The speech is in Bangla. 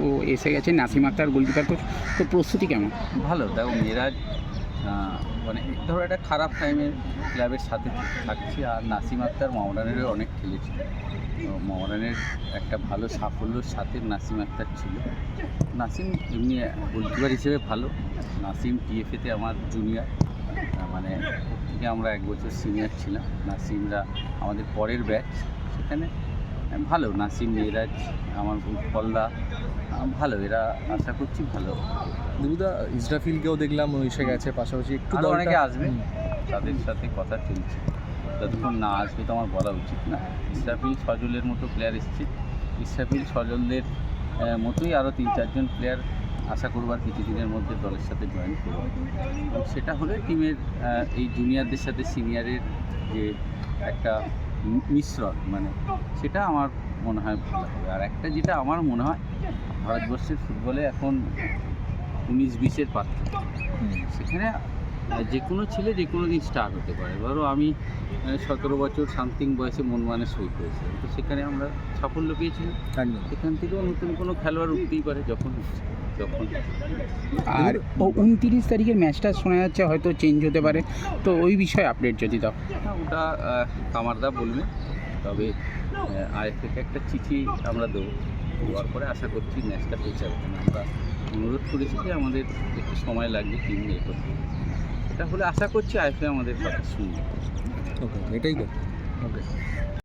ও এসে গেছে, নাসিম আক্তার গোলকিপার কোচ, তো প্রস্তুতি কেমন? ভালো। দেখো মেরাজ মানে ধরো একটা খারাপ টাইমে ক্লাবের সাথে থাকছি, আর নাসিম আক্তার মোহামেডানেরও অনেক খেলেছে। তো মোহামেডানের একটা ভালো সাফল্যর সাথে নাসিম আক্তার ছিল। নাসিম এমনি গোলকিপার হিসেবে ভালো। নাসিম টিএফএতে আমার জুনিয়র, মানে ওর থেকে আমরা 1 বছর সিনিয়র ছিলাম। নাসিমরা আমাদের পরের ব্যাচ, সেখানে ভালো। নাসিম, মেরাজ, আমার উৎপল্লা ভালো, এরা আশা করছি ভালো। দিবুদা, ইসরাফিলকেও দেখলাম এসে গেছে, পাশাপাশি একটু আরও দলটা অনেকে আসবে, তাদের সাথে কথা চলছে। যতক্ষণ না আসবে তো আমার বলা উচিত না। ইসরাফিল সজলের মতো প্লেয়ার এসছে, ইসরাফিল সজলদের মতোই আরও 3-4 জন প্লেয়ার আশা করবার কিছুদিনের মধ্যে দলের সাথে জয়েন করবে। এবং সেটা হলে টিমের এই জুনিয়রদের সাথে সিনিয়রের যে একটা মিশ্রণ, মানে সেটা আমার মনে হয় ভালো হবে। আর একটা যেটা আমার মনে হয়, ভারতবর্ষের ফুটবলে এখন 19-20-এর পার্থক্য। সেখানে যে কোনো ছেলে যে কোনো দিন স্টার হতে পারে। ধরো আমি 17 বছর সামথিং বয়সে মনমানে সই করেছিলাম, তো সেখানে আমরা সাফল্য পেয়েছিলাম। একদম। সেখান থেকেও নতুন কোনো খেলোয়াড় উঠতেই পারে যখন যখন আর 29 তারিখের ম্যাচটা শোনা যাচ্ছে হয়তো চেঞ্জ হতে পারে, তো ওই বিষয়ে আপডেট যদি দাও। ওটা কামারদা বলবে। তবে আইএফএকে একটা চিঠি আমরা দেবো, দেওয়ার পরে আশা করছি ম্যাচটা পেছাবে। আমরা অনুরোধ করেছি যে আমাদের একটু সময় লাগবে টিম ইয়ে করতে। এটা হলে আশা করছি আইএফএ আমাদের কথা শুনবে। ওকে, এটাই তো। ওকে।